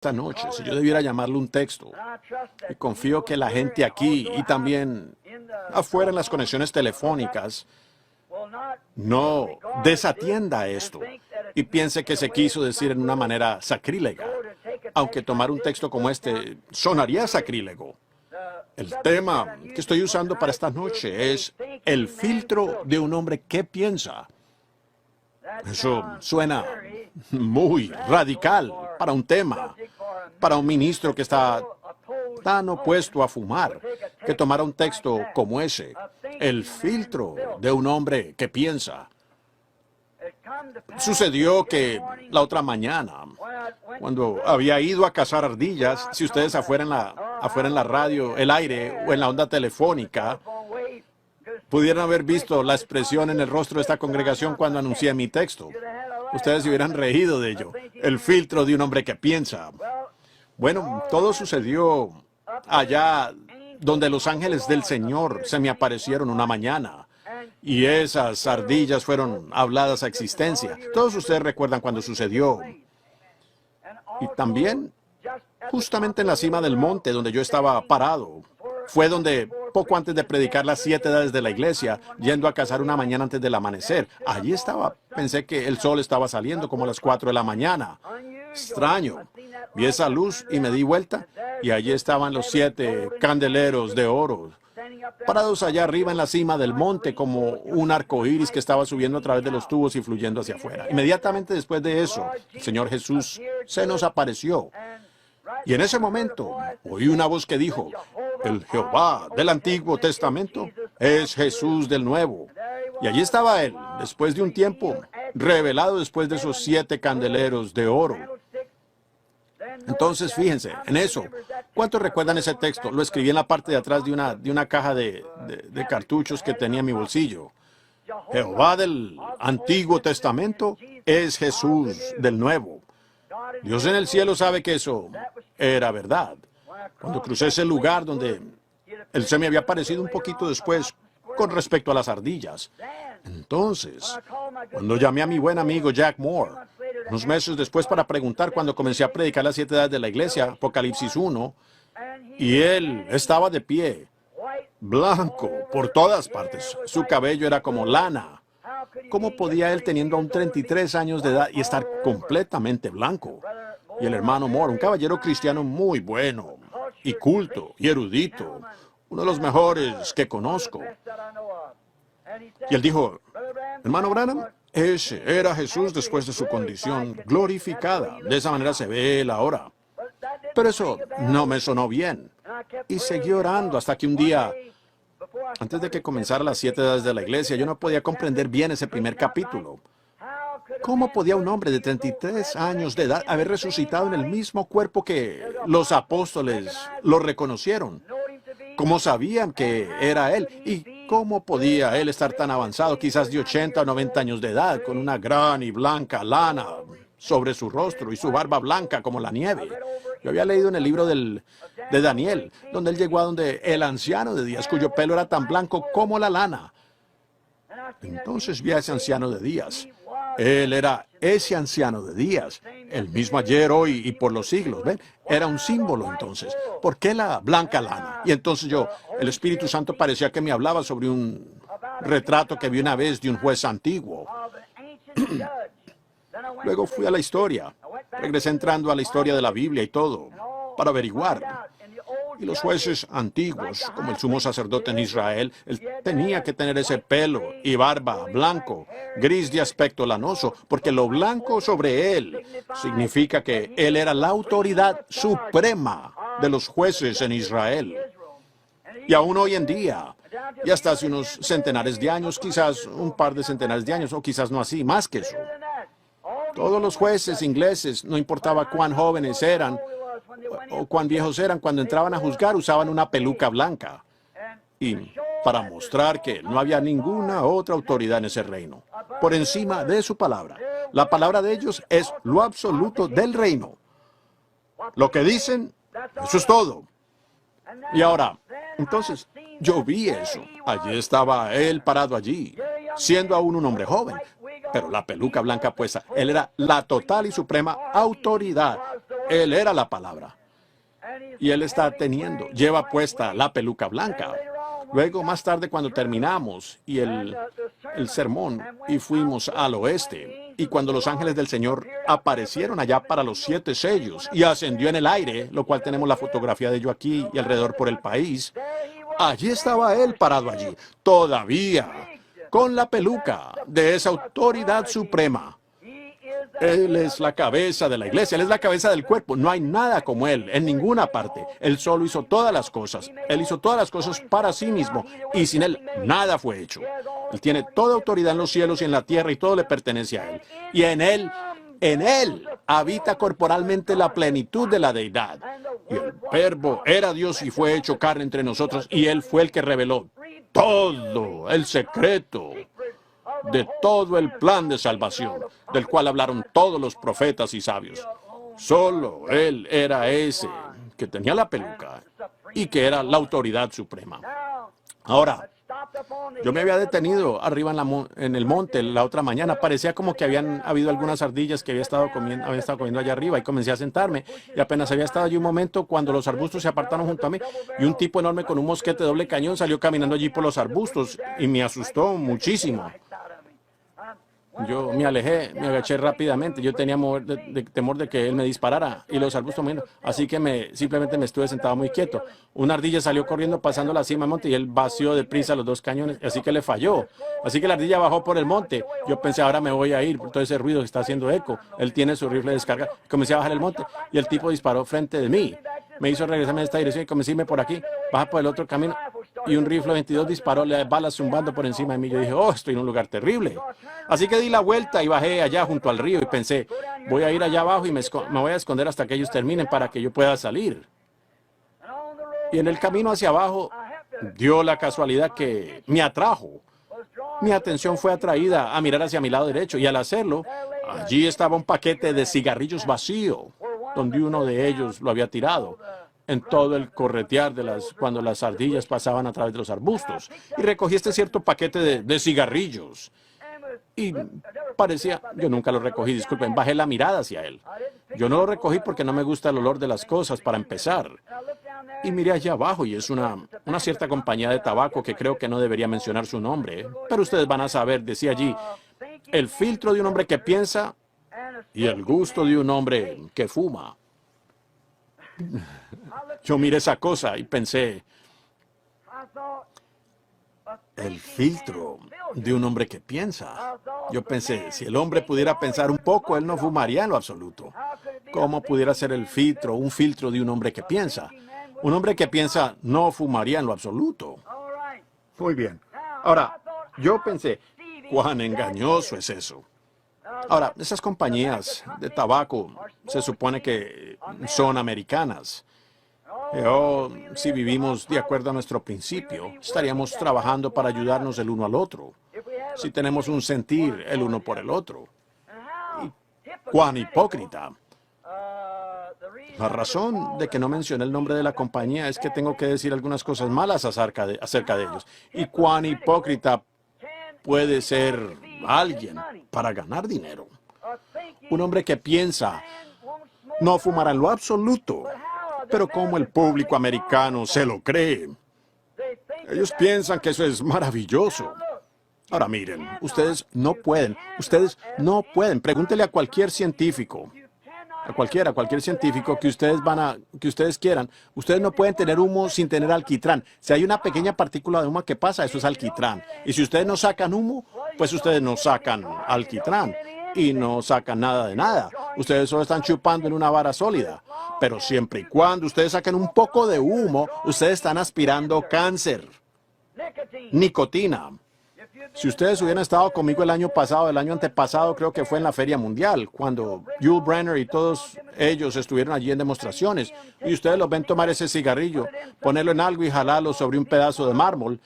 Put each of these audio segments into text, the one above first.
esta noche, si yo debiera llamarle un texto, y confío que la gente aquí y también afuera en las conexiones telefónicas no desatienda esto y piense que se quiso decir en una manera sacrílega, aunque tomar un texto como este sonaría sacrílego. El tema que estoy usando para esta noche es el filtro de un hombre que piensa. Eso suena muy radical para un tema, para un ministro que está tan opuesto a fumar, que tomara un texto como ese, el filtro de un hombre que piensa. Sucedió que la otra mañana, cuando había ido a cazar ardillas, si ustedes afuera en la radio, el aire o en la onda telefónica, pudieran haber visto la expresión en el rostro de esta congregación cuando anuncié mi texto. Ustedes se hubieran reído de ello. El filtro de un hombre que piensa. Bueno, todo sucedió allá donde los ángeles del Señor se me aparecieron una mañana. Y esas ardillas fueron habladas a existencia. Todos ustedes recuerdan cuando sucedió. Y también, justamente en la cima del monte donde yo estaba parado, fue donde, poco antes de predicar las 7 edades de la iglesia, yendo a cazar una mañana antes del amanecer, allí estaba. Pensé que el sol estaba saliendo como a las 4 de la mañana. Extraño. Vi esa luz y me di vuelta, y allí estaban los 7 candeleros de oro, parados allá arriba en la cima del monte como un arco iris que estaba subiendo a través de los tubos y fluyendo hacia afuera. Inmediatamente después de eso, el Señor Jesús se nos apareció. Y en ese momento oí una voz que dijo: el Jehová del Antiguo Testamento es Jesús del Nuevo. Y allí estaba Él, después de un tiempo, revelado después de esos 7 candeleros de oro. Entonces, fíjense, en eso, ¿cuántos recuerdan ese texto? Lo escribí en la parte de atrás de una caja de cartuchos que tenía en mi bolsillo. Jehová del Antiguo Testamento es Jesús del Nuevo. Dios en el cielo sabe que eso era verdad. Cuando crucé ese lugar donde Él se me había aparecido un poquito después con respecto a las ardillas. Entonces, cuando llamé a mi buen amigo Jack Moore, unos meses después para preguntar cuando comencé a predicar las 7 edades de la iglesia, Apocalipsis 1, y él estaba de pie, blanco por todas partes. Su cabello era como lana. ¿Cómo podía él, teniendo aún 33 años de edad, y estar completamente blanco? Y el hermano Moore, un caballero cristiano muy bueno, y culto, y erudito, uno de los mejores que conozco. Y él dijo: hermano Branham, ese era Jesús después de su condición glorificada. De esa manera se ve Él ahora. Pero eso no me sonó bien. Y seguí orando hasta que un día, antes de que comenzara las 7 edades de la iglesia, yo no podía comprender bien ese primer capítulo. ¿Cómo podía un hombre de 33 años de edad haber resucitado en el mismo cuerpo que los apóstoles lo reconocieron? ¿Cómo sabían que era Él? ¿Y cómo podía Él estar tan avanzado, quizás de 80 o 90 años de edad, con una gran y blanca lana sobre su rostro y su barba blanca como la nieve? Yo había leído en el libro de Daniel, donde él llegó a donde el anciano de días, cuyo pelo era tan blanco como la lana. Entonces vi a ese anciano de días. Él era ese anciano de días, el mismo ayer, hoy y por los siglos. ¿Ven? Era un símbolo entonces. ¿Por qué la blanca lana? Y entonces el Espíritu Santo parecía que me hablaba sobre un retrato que vi una vez de un juez antiguo. Luego fui a la historia. Regresé entrando a la historia de la Biblia y todo, para averiguar. Y los jueces antiguos, como el sumo sacerdote en Israel, él tenía que tener ese pelo y barba blanco, gris de aspecto lanoso, porque lo blanco sobre él significa que él era la autoridad suprema de los jueces en Israel. Y aún hoy en día, y hasta hace unos centenares de años, quizás un par de centenares de años, o quizás no así, más que eso, todos los jueces ingleses, no importaba cuán jóvenes eran o cuán viejos eran, cuando entraban a juzgar usaban una peluca blanca. Y para mostrar que no había ninguna otra autoridad en ese reino, por encima de su palabra. La palabra de ellos es lo absoluto del reino. Lo que dicen, eso es todo. Y ahora, entonces, yo vi eso. Allí estaba él parado allí, siendo aún un hombre joven, pero la peluca blanca puesta. Él era la total y suprema autoridad. Él era la palabra. Y él lleva puesta la peluca blanca. Luego, más tarde, cuando terminamos y el sermón y fuimos al oeste, y cuando los ángeles del Señor aparecieron allá para los 7 sellos y ascendió en el aire, lo cual tenemos la fotografía de ello aquí y alrededor por el país, allí estaba él parado allí, todavía, con la peluca de esa autoridad suprema. Él es la cabeza de la iglesia, Él es la cabeza del cuerpo. No hay nada como Él en ninguna parte. Él solo hizo todas las cosas. Él hizo todas las cosas para sí mismo y sin Él nada fue hecho. Él tiene toda autoridad en los cielos y en la tierra y todo le pertenece a Él. Y en Él habita corporalmente la plenitud de la deidad. Y el Verbo era Dios y fue hecho carne entre nosotros y Él fue el que reveló todo el secreto de todo el plan de salvación, del cual hablaron todos los profetas y sabios. Solo Él era ese que tenía la peluca y que era la autoridad suprema. Ahora, yo me había detenido arriba en el monte la otra mañana. Parecía como que habían habido algunas ardillas que había estado comiendo allá arriba y comencé a sentarme. Y apenas había estado allí un momento cuando los arbustos se apartaron junto a mí y un tipo enorme con un mosquete de doble cañón salió caminando allí por los arbustos y me asustó muchísimo. Yo me alejé, me agaché rápidamente. Yo tenía temor de que él me disparara y los arbustos moviendo. Así que simplemente me estuve sentado muy quieto. Una ardilla salió corriendo pasando la cima del monte y él vació deprisa los 2 cañones, así que le falló. Así que la ardilla bajó por el monte. Yo pensé, ahora me voy a ir por todo ese ruido que está haciendo eco. Él tiene su rifle de descarga. Comencé a bajar el monte y el tipo disparó frente de mí. Me hizo regresarme en esta dirección y comencé a irme por aquí, baja por el otro camino. Y un rifle 22 disparó, le balas zumbando por encima de mí. Yo dije, oh, estoy en un lugar terrible. Así que di la vuelta y bajé allá junto al río y pensé, voy a ir allá abajo y me voy a esconder hasta que ellos terminen para que yo pueda salir. Y en el camino hacia abajo, dio la casualidad que me atrajo. Mi atención fue atraída a mirar hacia mi lado derecho y al hacerlo, allí estaba un paquete de cigarrillos vacío, donde uno de ellos lo había tirado en todo el corretear cuando las ardillas pasaban a través de los arbustos. Y recogí este cierto paquete de cigarrillos. Y parecía, yo nunca lo recogí, disculpen, bajé la mirada hacia él. Yo no lo recogí porque no me gusta el olor de las cosas, para empezar. Y miré allá abajo y es una cierta compañía de tabaco que creo que no debería mencionar su nombre, pero ustedes van a saber, decía allí, el filtro de un hombre que piensa y el gusto de un hombre que fuma. Yo miré esa cosa y pensé, el filtro de un hombre que piensa. Yo pensé, si el hombre pudiera pensar un poco, él no fumaría en lo absoluto. ¿Cómo pudiera ser un filtro de un hombre que piensa? Un hombre que piensa no fumaría en lo absoluto. Muy bien. Ahora, yo pensé, cuán engañoso es eso. Ahora, esas compañías de tabaco se supone que son americanas. Si vivimos de acuerdo a nuestro principio, estaríamos trabajando para ayudarnos el uno al otro. Si tenemos un sentir el uno por el otro. Y cuán hipócrita. La razón de que no mencioné el nombre de la compañía es que tengo que decir algunas cosas malas acerca de ellos. Y cuán hipócrita puede ser alguien para ganar dinero. Un hombre que piensa no fumará en lo absoluto, pero como el público americano se lo cree. Ellos piensan que eso es maravilloso. Ahora miren, ustedes no pueden. Pregúntele a cualquier científico, cualquier científico que ustedes quieran. Ustedes no pueden tener humo sin tener alquitrán. Si hay una pequeña partícula de humo que pasa, eso es alquitrán. Y si ustedes no sacan humo, pues ustedes no sacan alquitrán y no sacan nada de nada. Ustedes solo están chupando en una vara sólida. Pero siempre y cuando ustedes saquen un poco de humo, ustedes están aspirando cáncer, nicotina. Si ustedes hubieran estado conmigo el año pasado, el año antepasado, creo que fue en la Feria Mundial, cuando Yul Brynner y todos ellos estuvieron allí en demostraciones, y ustedes los ven tomar ese cigarrillo, ponerlo en algo y jalarlo sobre un pedazo de mármol,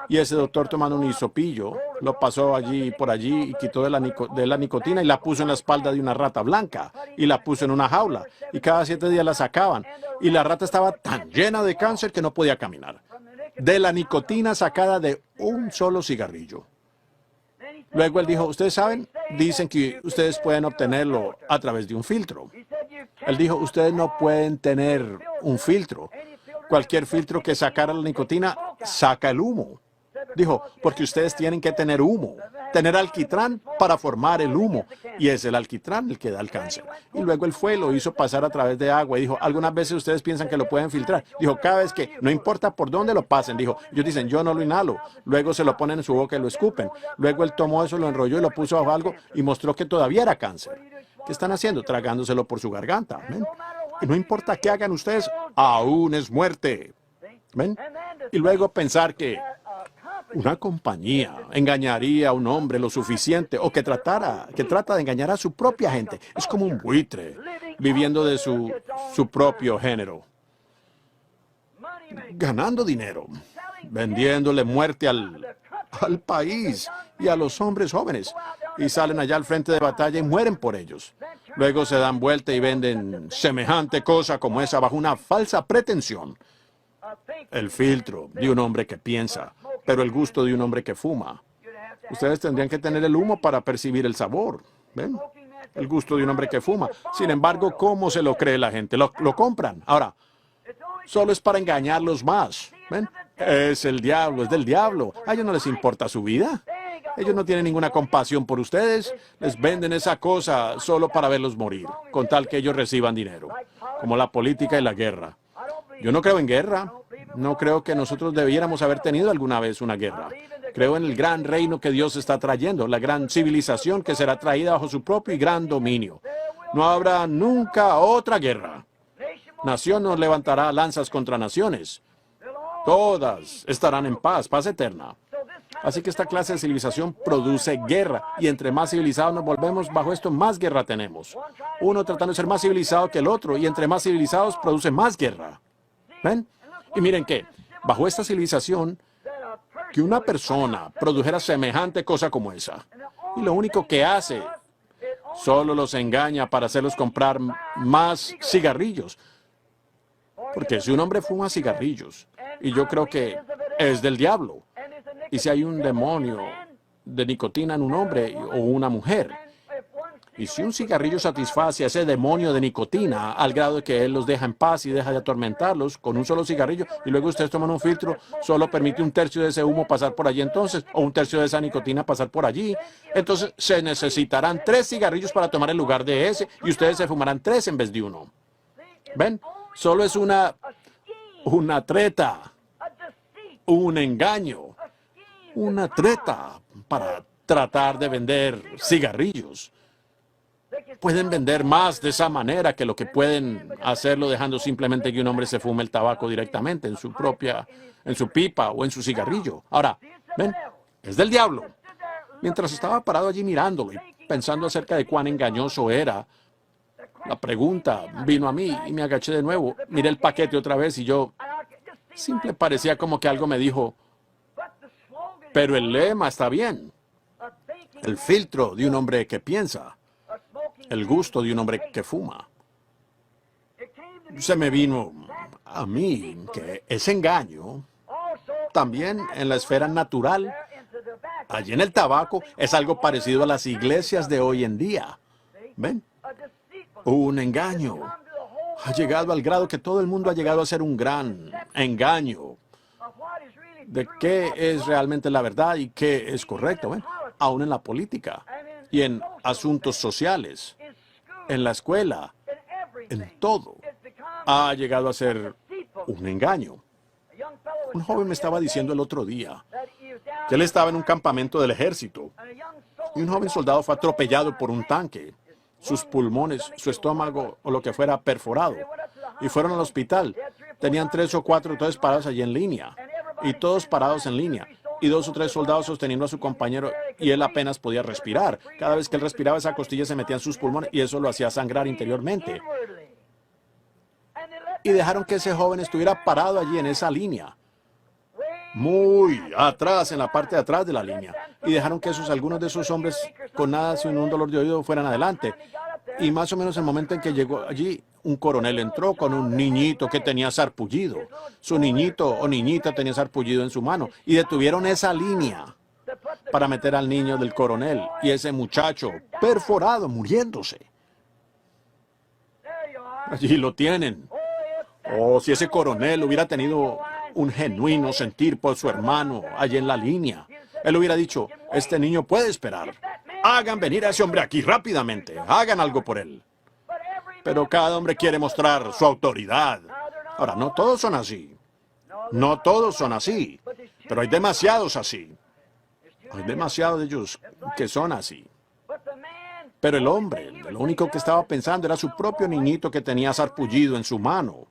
y ese doctor tomando un hisopillo, lo pasó por allí y quitó de la nicotina y la puso en la espalda de una rata blanca, y la puso en una jaula, y cada 7 días la sacaban, y la rata estaba tan llena de cáncer que no podía caminar. De la nicotina sacada de un solo cigarrillo. Luego él dijo, ustedes saben, dicen que ustedes pueden obtenerlo a través de un filtro. Él dijo, ustedes no pueden tener un filtro. Cualquier filtro que sacara la nicotina saca el humo. Dijo, porque ustedes tienen que tener humo, tener alquitrán para formar el humo. Y es el alquitrán el que da el cáncer. Y luego él fue y lo hizo pasar a través de agua. Y dijo, algunas veces ustedes piensan que lo pueden filtrar. Dijo, cada vez que, no importa por dónde lo pasen. Dijo, ellos dicen, yo no lo inhalo. Luego se lo ponen en su boca y lo escupen. Luego él tomó eso, lo enrolló y lo puso bajo algo y mostró que todavía era cáncer. ¿Qué están haciendo? Tragándoselo por su garganta. ¿Ven? Y no importa qué hagan ustedes, aún es muerte. ¿Ven? Y luego pensar que una compañía engañaría a un hombre lo suficiente o que trata de engañar a su propia gente. Es como un buitre viviendo de su propio género. Ganando dinero, vendiéndole muerte al país y a los hombres jóvenes. Y salen allá al frente de batalla y mueren por ellos. Luego se dan vuelta y venden semejante cosa como esa bajo una falsa pretensión. El filtro de un hombre que piensa, pero el gusto de un hombre que fuma. Ustedes tendrían que tener el humo para percibir el sabor. ¿Ven? El gusto de un hombre que fuma. Sin embargo, ¿cómo se lo cree la gente? Lo compran. Ahora, solo es para engañarlos más. ¿Ven? Es el diablo, es del diablo. A ellos no les importa su vida. Ellos no tienen ninguna compasión por ustedes. Les venden esa cosa solo para verlos morir, con tal que ellos reciban dinero, como la política y la guerra. Yo no creo en guerra. No creo que nosotros debiéramos haber tenido alguna vez una guerra. Creo en el gran reino que Dios está trayendo, la gran civilización que será traída bajo su propio y gran dominio. No habrá nunca otra guerra. Nación no levantará lanzas contra naciones. Todas estarán en paz, paz eterna. Así que esta clase de civilización produce guerra, y entre más civilizados nos volvemos, bajo esto más guerra tenemos. Uno tratando de ser más civilizado que el otro, y entre más civilizados produce más guerra. ¿Ven? Y miren que, bajo esta civilización, que una persona produjera semejante cosa como esa, y lo único que hace, solo los engaña para hacerlos comprar más cigarrillos. Porque si un hombre fuma cigarrillos, y yo creo que es del diablo, y si hay un demonio de nicotina en un hombre o una mujer, y si un cigarrillo satisface a ese demonio de nicotina al grado de que él los deja en paz y deja de atormentarlos con un solo cigarrillo, y luego ustedes toman un filtro, solo permite un tercio de ese humo pasar por allí entonces, o un tercio de esa nicotina pasar por allí, entonces se necesitarán 3 cigarrillos para tomar el lugar de ese, y ustedes se fumarán 3 en vez de 1. ¿Ven? Solo es una treta, un engaño, una treta para tratar de vender cigarrillos. Pueden vender más de esa manera que lo que pueden hacerlo dejando simplemente que un hombre se fume el tabaco directamente en su pipa o en su cigarrillo. Ahora, ven, es del diablo. Mientras estaba parado allí mirándolo y pensando acerca de cuán engañoso era, la pregunta vino a mí y me agaché de nuevo. Miré el paquete otra vez y yo, simple parecía como que algo me dijo, pero el lema está bien. El filtro de un hombre que piensa. El gusto de un hombre que fuma. Se me vino a mí que ese engaño, también en la esfera natural, allí en el tabaco, es algo parecido a las iglesias de hoy en día. ¿Ven? Un engaño. Ha llegado al grado que todo el mundo ha llegado a ser un gran engaño de qué es realmente la verdad y qué es correcto. ¿Ven? Aún en la política y en asuntos sociales, en la escuela, en todo, ha llegado a ser un engaño. Un joven me estaba diciendo el otro día que él estaba en un campamento del ejército y un joven soldado fue atropellado por un tanque. Sus pulmones, su estómago o lo que fuera perforado. Y fueron al hospital. Tenían 3 o 4 todos parados allí en línea. Y todos parados en línea. Y 2 o 3 soldados sosteniendo a su compañero y él apenas podía respirar. Cada vez que él respiraba, esa costilla se metía en sus pulmones y eso lo hacía sangrar interiormente. Y dejaron que ese joven estuviera parado allí en esa línea. Muy atrás, en la parte de atrás de la línea. Y dejaron que algunos de esos hombres con nada, sin un dolor de oído, fueran adelante. Y más o menos el momento en que llegó allí, un coronel entró con un niñito que tenía sarpullido. Su niñito o niñita tenía sarpullido en su mano. Y detuvieron esa línea para meter al niño del coronel. Y ese muchacho perforado, muriéndose. Allí lo tienen. Oh, si ese coronel hubiera tenido un genuino sentir por su hermano allí en la línea, él hubiera dicho, este niño puede esperar. Hagan venir a ese hombre aquí rápidamente. Hagan algo por él. Pero cada hombre quiere mostrar su autoridad. Ahora, no todos son así. No todos son así. Pero hay demasiados así. Hay demasiados de ellos que son así. Pero el hombre, lo único que estaba pensando era su propio niñito que tenía sarpullido en su mano.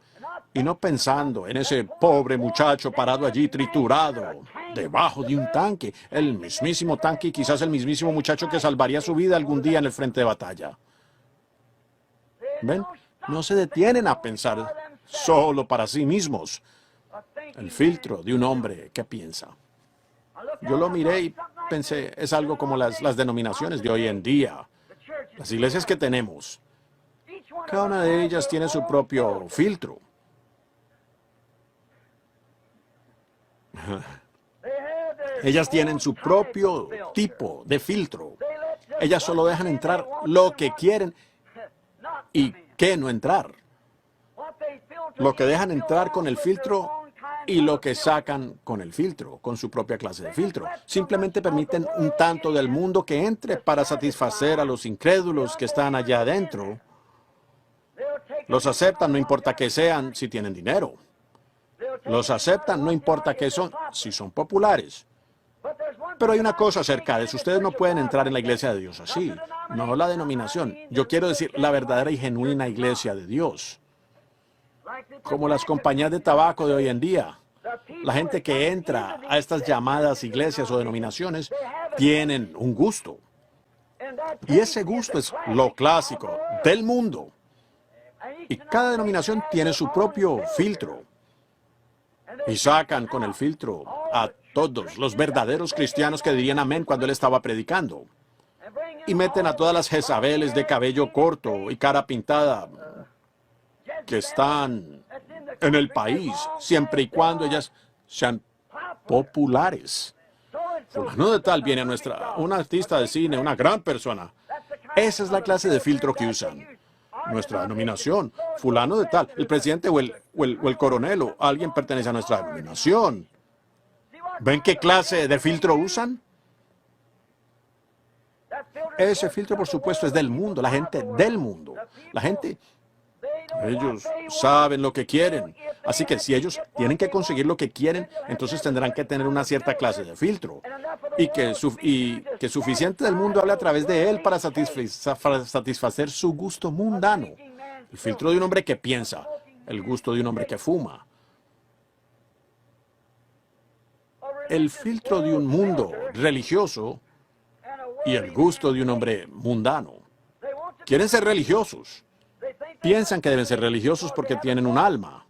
Y no pensando en ese pobre muchacho parado allí triturado, debajo de un tanque. El mismísimo tanque y quizás el mismísimo muchacho que salvaría su vida algún día en el frente de batalla. ¿Ven? No se detienen a pensar solo para sí mismos. El filtro de un hombre que piensa. Yo lo miré y pensé, es algo como las denominaciones de hoy en día. Las iglesias que tenemos. Cada una de ellas tiene su propio filtro. Ellas tienen su propio tipo de filtro. Ellas solo dejan entrar lo que quieren y qué no entrar. Lo que dejan entrar con el filtro y lo que sacan con el filtro, con su propia clase de filtro. Simplemente permiten un tanto del mundo que entre para satisfacer a los incrédulos que están allá adentro. Los aceptan, no importa que sean, si tienen dinero. Los aceptan, no importa qué son, si son populares. Pero hay una cosa acerca de eso. Ustedes no pueden entrar en la iglesia de Dios así. No la denominación. Yo quiero decir la verdadera y genuina iglesia de Dios. Como las compañías de tabaco de hoy en día. La gente que entra a estas llamadas iglesias o denominaciones tienen un gusto. Y ese gusto es lo clásico del mundo. Y cada denominación tiene su propio filtro. Y sacan con el filtro a todos los verdaderos cristianos que dirían amén cuando él estaba predicando. Y meten a todas las Jezabeles de cabello corto y cara pintada que están en el país, siempre y cuando ellas sean populares. Fulano de tal viene a una artista de cine, una gran persona. Esa es la clase de filtro que usan. Nuestra denominación, fulano de tal, el presidente o el coronel o alguien pertenece a nuestra denominación. ¿Ven qué clase de filtro usan? Ese filtro, por supuesto, es del mundo, la gente del mundo. La gente, ellos saben lo que quieren. Así que si ellos tienen que conseguir lo que quieren, entonces tendrán que tener una cierta clase de filtro. Y que suficiente del mundo hable a través de él para satisfacer su gusto mundano. El filtro de un hombre que piensa, el gusto de un hombre que fuma. El filtro de un mundo religioso y el gusto de un hombre mundano. Quieren ser religiosos. Piensan que deben ser religiosos porque tienen un alma.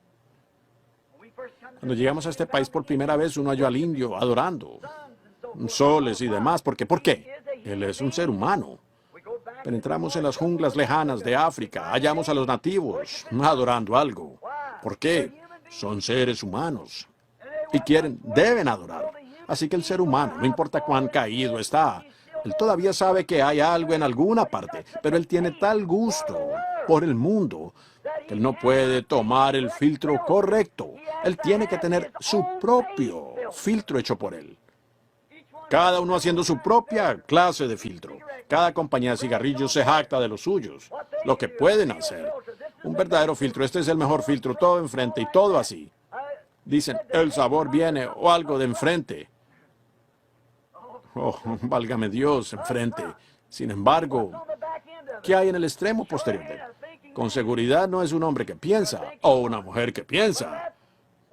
Cuando llegamos a este país por primera vez, uno halló al indio adorando soles y demás. ¿Por qué? ¿Por qué? Él es un ser humano. Penetramos en las junglas lejanas de África, hallamos a los nativos adorando algo. ¿Por qué? Son seres humanos. Y deben adorar. Así que el ser humano, no importa cuán caído está, él todavía sabe que hay algo en alguna parte, pero él tiene tal gusto por el mundo que él no puede tomar el filtro correcto. Él tiene que tener su propio filtro hecho por él. Cada uno haciendo su propia clase de filtro. Cada compañía de cigarrillos se jacta de los suyos, lo que pueden hacer. Un verdadero filtro, este es el mejor filtro, todo enfrente y todo así. Dicen, el sabor viene o algo de enfrente. Oh, válgame Dios, enfrente. Sin embargo, ¿qué hay en el extremo posterior de él? Con seguridad no es un hombre que piensa o una mujer que piensa.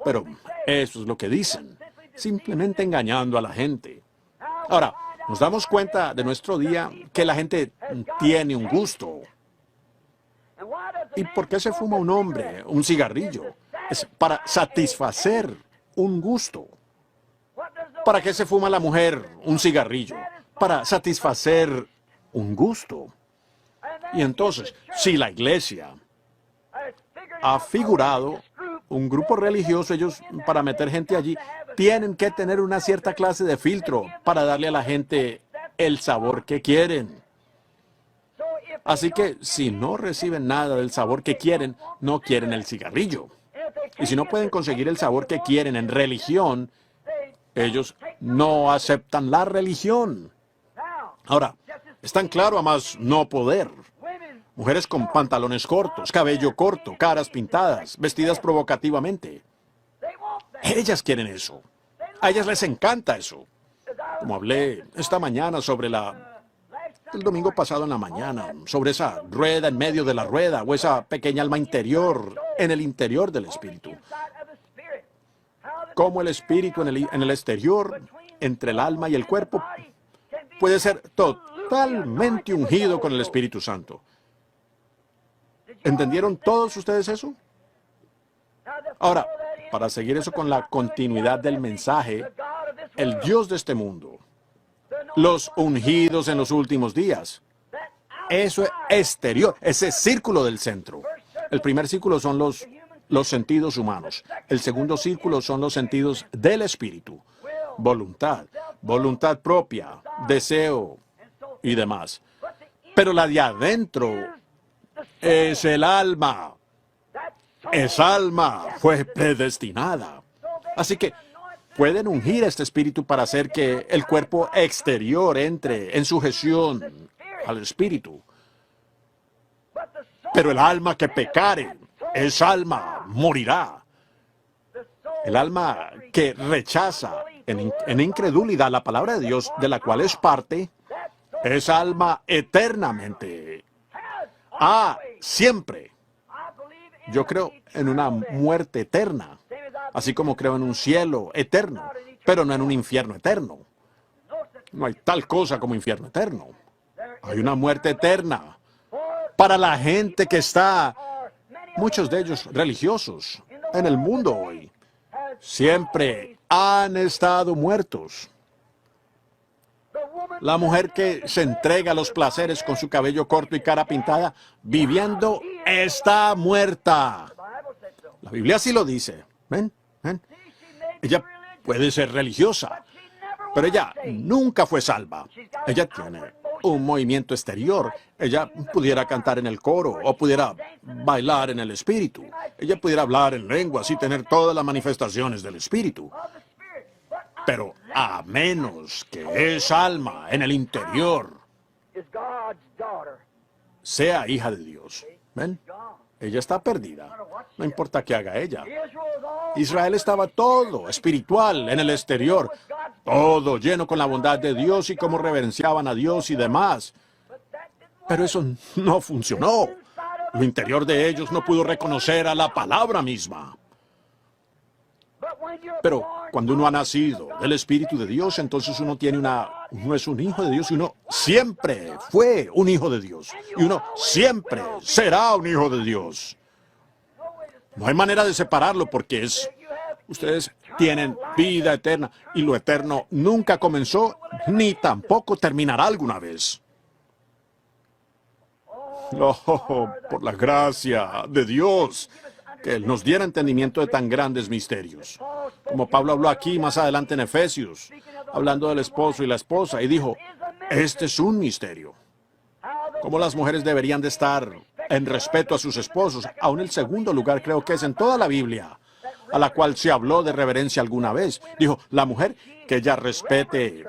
Pero eso es lo que dicen, simplemente engañando a la gente. Ahora, nos damos cuenta de nuestro día que la gente tiene un gusto. ¿Y por qué se fuma un hombre un cigarrillo? Es para satisfacer un gusto. ¿Para qué se fuma la mujer un cigarrillo? Para satisfacer un gusto. Y entonces, si la iglesia ha figurado un grupo religioso, ellos para meter gente allí, tienen que tener una cierta clase de filtro para darle a la gente el sabor que quieren. Así que si no reciben nada del sabor que quieren, no quieren el cigarrillo. Y si no pueden conseguir el sabor que quieren en religión, ellos no aceptan la religión. Ahora, es tan claro a más no poder. Mujeres con pantalones cortos, cabello corto, caras pintadas, vestidas provocativamente. Ellas quieren eso. A ellas les encanta eso. Como hablé esta mañana sobre el domingo pasado en la mañana, sobre esa rueda en medio de la rueda, o esa pequeña alma interior en el interior del espíritu. Cómo el espíritu en el exterior, entre el alma y el cuerpo, puede ser totalmente ungido con el Espíritu Santo. ¿Entendieron todos ustedes eso? Ahora, para seguir eso con la continuidad del mensaje, el Dios de este mundo, los ungidos en los últimos días, eso es exterior, ese círculo del centro. El primer círculo son los sentidos humanos. El segundo círculo son los sentidos del espíritu. Voluntad, voluntad propia, deseo y demás. Pero la de adentro es el alma. Esa alma fue predestinada. Así que pueden ungir este espíritu para hacer que el cuerpo exterior entre en sujeción al espíritu. Pero el alma que pecare, esa alma morirá. El alma que rechaza en incredulidad la palabra de Dios, de la cual es parte, esa alma eternamente. Siempre. Yo creo en una muerte eterna, así como creo en un cielo eterno, pero no en un infierno eterno. No hay tal cosa como infierno eterno. Hay una muerte eterna para la gente que está, muchos de ellos religiosos, en el mundo hoy. Siempre han estado muertos. La mujer que se entrega a los placeres con su cabello corto y cara pintada, viviendo, está muerta. La Biblia sí lo dice. ¿Ven? ¿Ven? Ella puede ser religiosa, pero ella nunca fue salva. Ella tiene un movimiento exterior. Ella pudiera cantar en el coro o pudiera bailar en el espíritu. Ella pudiera hablar en lenguas y tener todas las manifestaciones del espíritu. Pero a menos que esa alma en el interior sea hija de Dios. ¿Ven? Ella está perdida. No importa qué haga ella. Israel estaba todo espiritual en el exterior. Todo lleno con la bondad de Dios y cómo reverenciaban a Dios y demás. Pero eso no funcionó. Lo interior de ellos no pudo reconocer a la palabra misma. Pero cuando uno ha nacido del Espíritu de Dios, entonces uno es un hijo de Dios y uno siempre fue un hijo de Dios. Y uno siempre será un hijo de Dios. No hay manera de separarlo porque ustedes tienen vida eterna y lo eterno nunca comenzó ni tampoco terminará alguna vez. Oh, por la gracia de Dios, que Él nos diera entendimiento de tan grandes misterios. Como Pablo habló aquí más adelante en Efesios, hablando del esposo y la esposa, y dijo, este es un misterio. Cómo las mujeres deberían de estar en respeto a sus esposos. Aún el segundo lugar creo que es en toda la Biblia, a la cual se habló de reverencia alguna vez. Dijo, la mujer, que ella respete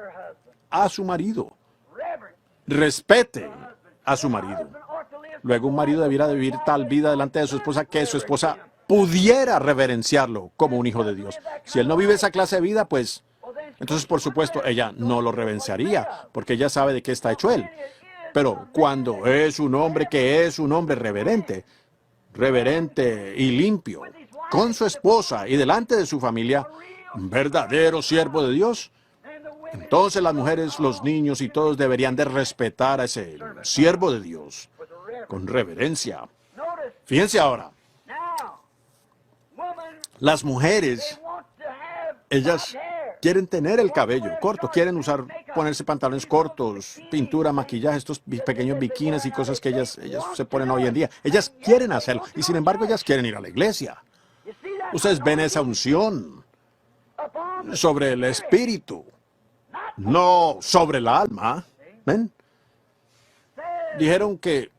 a su marido. Respete a su marido. Luego un marido debiera de vivir tal vida delante de su esposa que su esposa pudiera reverenciarlo como un hijo de Dios. Si él no vive esa clase de vida, pues, entonces por supuesto ella no lo reverenciaría, porque ella sabe de qué está hecho él. Pero cuando es un hombre que es un hombre reverente y limpio, con su esposa y delante de su familia, un verdadero siervo de Dios, entonces las mujeres, los niños y todos deberían de respetar a ese siervo de Dios con reverencia. Fíjense ahora, las mujeres, ellas quieren tener el cabello corto, quieren ponerse pantalones cortos, pintura, maquillaje, estos pequeños bikinis y cosas que ellas se ponen hoy en día. Ellas quieren hacerlo y sin embargo ellas quieren ir a la iglesia. Ustedes ven esa unción sobre el espíritu, no sobre el alma. ¿Ven? Dijeron que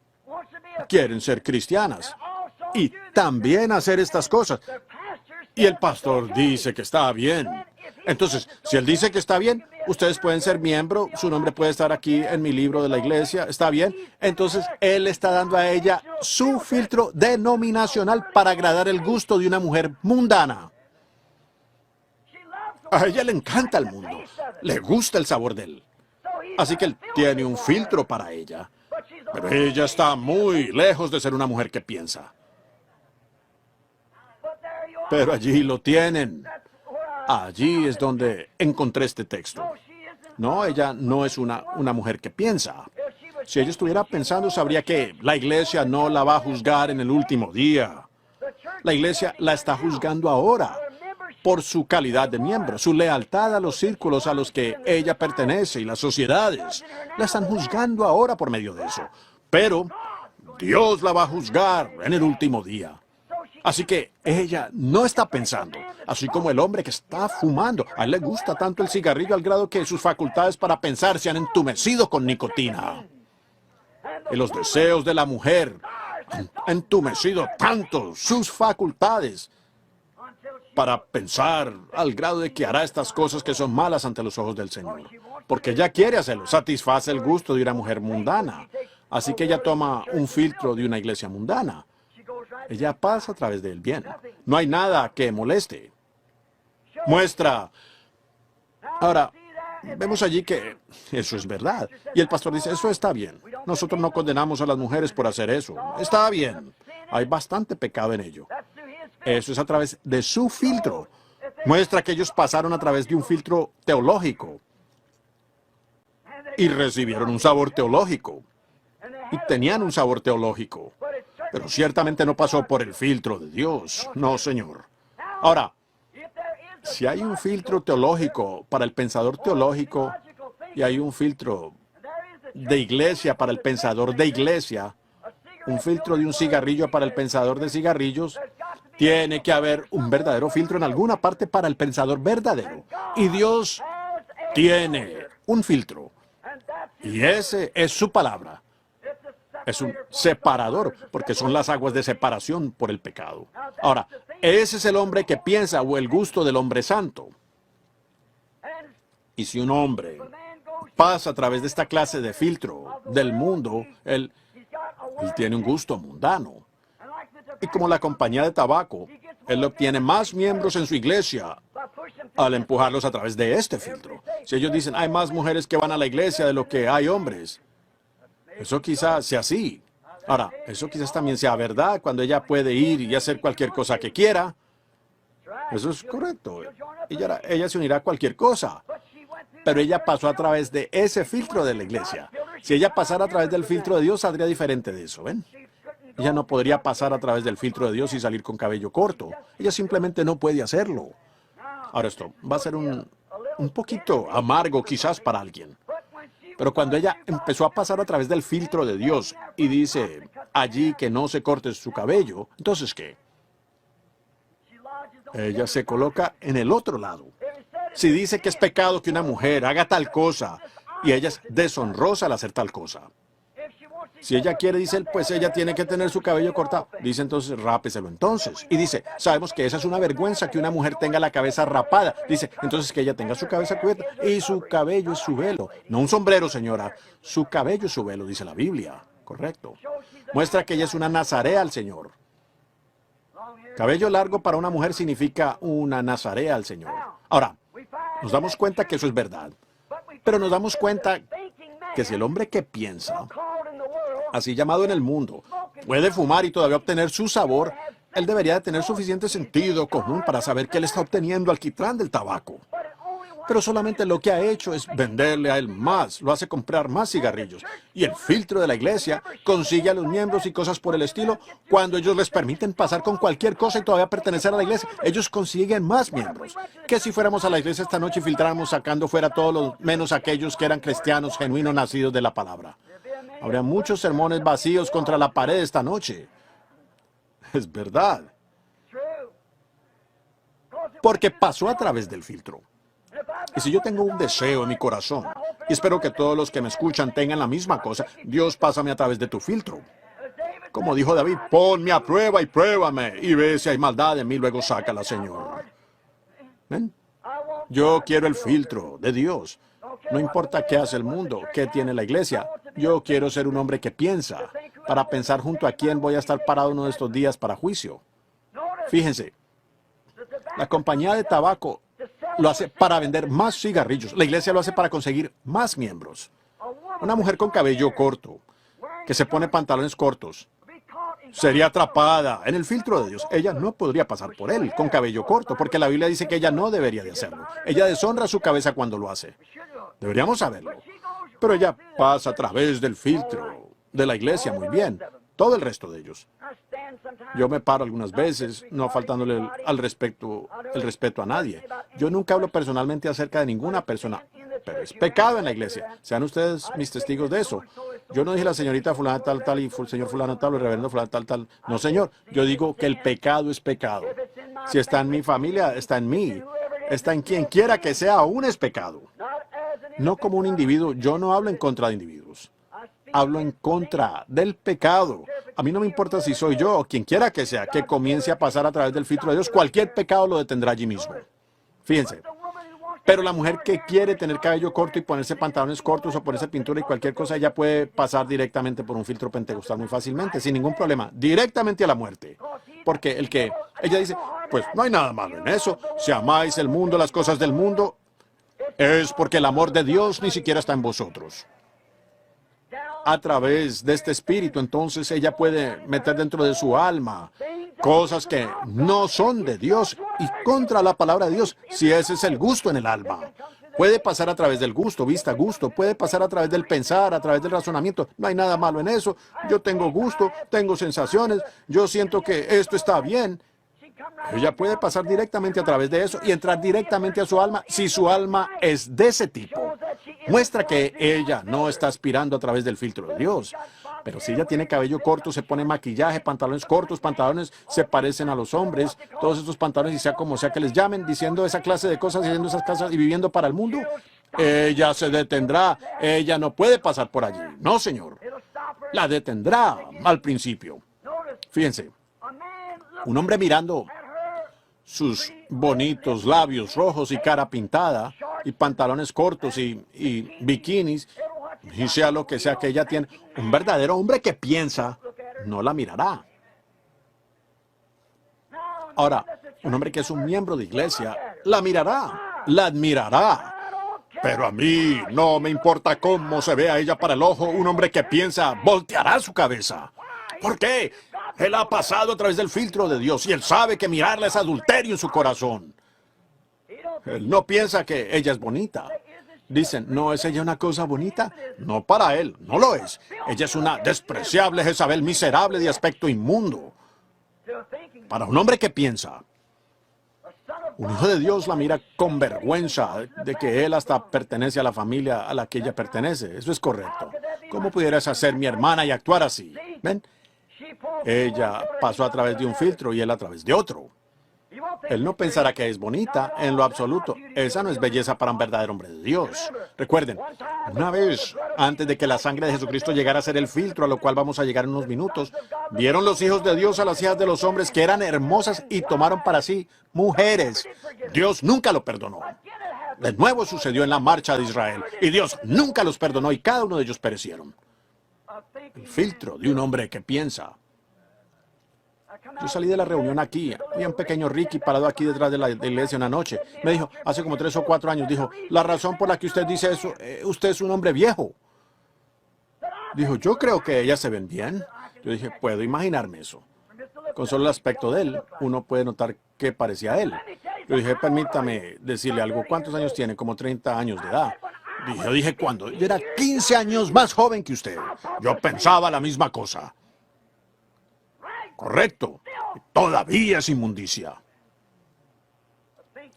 quieren ser cristianas y también hacer estas cosas. Y el pastor dice que está bien. Entonces, si él dice que está bien, ustedes pueden ser miembro, su nombre puede estar aquí en mi libro de la iglesia, ¿está bien? Entonces, él está dando a ella su filtro denominacional para agradar el gusto de una mujer mundana. A ella le encanta el mundo, le gusta el sabor de él. Así que él tiene un filtro para ella. Pero ella está muy lejos de ser una mujer que piensa. Pero allí lo tienen. Allí es donde encontré este texto. No, ella no es una mujer que piensa. Si ella estuviera pensando, sabría que la iglesia no la va a juzgar en el último día. La iglesia la está juzgando ahora por su calidad de miembro, su lealtad a los círculos a los que ella pertenece y las sociedades. La están juzgando ahora por medio de eso. Pero Dios la va a juzgar en el último día. Así que ella no está pensando, así como el hombre que está fumando. A él le gusta tanto el cigarrillo al grado que sus facultades para pensar se han entumecido con nicotina. Y los deseos de la mujer han entumecido tanto sus facultades para pensar al grado de que hará estas cosas que son malas ante los ojos del Señor. Porque ella quiere hacerlo, satisface el gusto de una mujer mundana. Así que ella toma un filtro de una iglesia mundana. Ella pasa a través del bien. No hay nada que moleste. Muestra. Ahora, vemos allí que eso es verdad. Y el pastor dice, eso está bien. Nosotros no condenamos a las mujeres por hacer eso. Está bien. Hay bastante pecado en ello. Eso es a través de su filtro. Muestra que ellos pasaron a través de un filtro teológico. Y recibieron un sabor teológico. Y tenían un sabor teológico. Pero ciertamente no pasó por el filtro de Dios. No, Señor. Ahora, si hay un filtro teológico para el pensador teológico y hay un filtro de iglesia para el pensador de iglesia, un filtro de un cigarrillo para el pensador de cigarrillos, tiene que haber un verdadero filtro en alguna parte para el pensador verdadero. Y Dios tiene un filtro. Y ese es su palabra. Es un separador, porque son las aguas de separación por el pecado. Ahora, ese es el hombre que piensa o el gusto del hombre santo. Y si un hombre pasa a través de esta clase de filtro del mundo, él tiene un gusto mundano. Y como la compañía de tabaco, él obtiene más miembros en su iglesia al empujarlos a través de este filtro. Si ellos dicen, hay más mujeres que van a la iglesia de lo que hay hombres, eso quizás sea así. Ahora, eso quizás también sea verdad cuando ella puede ir y hacer cualquier cosa que quiera. Eso es correcto. Ella se unirá a cualquier cosa. Pero ella pasó a través de ese filtro de la iglesia. Si ella pasara a través del filtro de Dios, saldría diferente de eso, ¿ven? Ella no podría pasar a través del filtro de Dios y salir con cabello corto. Ella simplemente no puede hacerlo. Ahora esto va a ser un poquito amargo quizás para alguien. Pero cuando ella empezó a pasar a través del filtro de Dios y dice allí que no se corte su cabello, entonces ¿qué? Ella se coloca en el otro lado. Si dice que es pecado que una mujer haga tal cosa y ella es deshonrosa al hacer tal cosa. Si ella quiere, dice él, pues ella tiene que tener su cabello cortado. Dice entonces, rápeselo entonces. Y dice, sabemos que esa es una vergüenza que una mujer tenga la cabeza rapada. Dice, entonces que ella tenga su cabeza cubierta y su cabello es su velo. No un sombrero, señora. Su cabello es su velo, dice la Biblia. Correcto. Muestra que ella es una nazarea al Señor. Cabello largo para una mujer significa una nazarea al Señor. Ahora, nos damos cuenta que eso es verdad. Pero nos damos cuenta que si el hombre que piensa, así llamado en el mundo, puede fumar y todavía obtener su sabor, él debería de tener suficiente sentido común para saber que él está obteniendo alquitrán del tabaco. Pero solamente lo que ha hecho es venderle a él más, lo hace comprar más cigarrillos. Y el filtro de la iglesia consigue a los miembros y cosas por el estilo. Cuando ellos les permiten pasar con cualquier cosa y todavía pertenecer a la iglesia, ellos consiguen más miembros. Que si fuéramos a la iglesia esta noche y filtráramos sacando fuera todos los menos aquellos que eran cristianos genuinos nacidos de la palabra. Habría muchos sermones vacíos contra la pared esta noche. Es verdad. Porque pasó a través del filtro. Y si yo tengo un deseo en mi corazón, y espero que todos los que me escuchan tengan la misma cosa, Dios, pásame a través de tu filtro. Como dijo David, ponme a prueba y pruébame, y ve si hay maldad en mí, luego sácala, Señor. ¿Ven? Yo quiero el filtro de Dios. No importa qué hace el mundo, qué tiene la iglesia. Yo quiero ser un hombre que piensa, para pensar junto a quién voy a estar parado uno de estos días para juicio. Fíjense, la compañía de tabaco lo hace para vender más cigarrillos. La iglesia lo hace para conseguir más miembros. Una mujer con cabello corto, que se pone pantalones cortos, sería atrapada en el filtro de Dios. Ella no podría pasar por él con cabello corto, porque la Biblia dice que ella no debería de hacerlo. Ella deshonra su cabeza cuando lo hace. Deberíamos saberlo. Pero ella pasa a través del filtro de la iglesia muy bien. Todo el resto de ellos. Yo me paro algunas veces, no faltándole el respeto a nadie. Yo nunca hablo personalmente acerca de ninguna persona, pero es pecado en la iglesia. Sean ustedes mis testigos de eso. Yo no dije la señorita fulana tal, tal, y el señor fulano tal, o el reverendo fulano tal, tal. No, señor. Yo digo que el pecado es pecado. Si está en mi familia, está en mí. Está en quien quiera que sea, aún es pecado. No como un individuo. Yo no hablo en contra de individuos. Hablo en contra del pecado. A mí no me importa si soy yo o quien quiera que sea, que comience a pasar a través del filtro de Dios. Cualquier pecado lo detendrá allí mismo. Fíjense. Pero la mujer que quiere tener cabello corto y ponerse pantalones cortos o ponerse pintura y cualquier cosa, ella puede pasar directamente por un filtro pentecostal muy fácilmente, sin ningún problema, directamente a la muerte. Porque ella dice, pues no hay nada malo en eso. Si amáis el mundo, las cosas del mundo, es porque el amor de Dios ni siquiera está en vosotros. A través de este espíritu, entonces ella puede meter dentro de su alma cosas que no son de Dios y contra la palabra de Dios, si ese es el gusto en el alma. Puede pasar a través del gusto, vista, gusto. Puede pasar a través del pensar, a través del razonamiento. No hay nada malo en eso. Yo tengo gusto, tengo sensaciones. Yo siento que esto está bien. Ella puede pasar directamente a través de eso y entrar directamente a su alma si su alma es de ese tipo. Muestra que ella no está aspirando a través del filtro de Dios. Pero si ella tiene cabello corto, se pone maquillaje, pantalones cortos, pantalones se parecen a los hombres, todos estos pantalones, y sea como sea que les llamen, diciendo esa clase de cosas, diciendo esas cosas y viviendo para el mundo, ella se detendrá. Ella no puede pasar por allí. No, señor. La detendrá al principio. Fíjense, un hombre mirando sus bonitos labios rojos y cara pintada, y pantalones cortos y bikinis, y sea lo que sea que ella tiene, un verdadero hombre que piensa, no la mirará. Ahora, un hombre que es un miembro de iglesia, la mirará, la admirará. Pero a mí no me importa cómo se vea ella para el ojo. Un hombre que piensa volteará su cabeza. ¿Por qué? Él ha pasado a través del filtro de Dios y él sabe que mirarla es adulterio en su corazón. Él no piensa que ella es bonita. Dicen, ¿no es ella una cosa bonita? No para él, no lo es. Ella es una despreciable Jezabel miserable de aspecto inmundo. Para un hombre que piensa, un hijo de Dios la mira con vergüenza de que él hasta pertenece a la familia a la que ella pertenece. Eso es correcto. ¿Cómo pudieras hacer mi hermana y actuar así? ¿Ven? Ella pasó a través de un filtro y él a través de otro. Él no pensará que es bonita en lo absoluto. Esa no es belleza para un verdadero hombre de Dios. Recuerden, una vez, antes de que la sangre de Jesucristo llegara a ser el filtro, a lo cual vamos a llegar en unos minutos, vieron los hijos de Dios a las hijas de los hombres que eran hermosas y tomaron para sí mujeres. Dios nunca lo perdonó. De nuevo sucedió en la marcha de Israel, y Dios nunca los perdonó y cada uno de ellos perecieron. El filtro de un hombre que piensa. Yo salí de la reunión aquí, había un pequeño Ricky parado aquí detrás de la iglesia una noche. Me dijo, hace como 3 o 4 años, dijo, la razón por la que usted dice eso, usted es un hombre viejo. Dijo, yo creo que ellas se ven bien. Yo dije, puedo imaginarme eso. Con solo el aspecto de él, uno puede notar que parecía a él. Yo dije, permítame decirle algo, ¿cuántos años tiene? Como 30 años de edad. Yo dije, ¿cuándo? Yo era 15 años más joven que usted. Yo pensaba la misma cosa. Correcto. Todavía es inmundicia.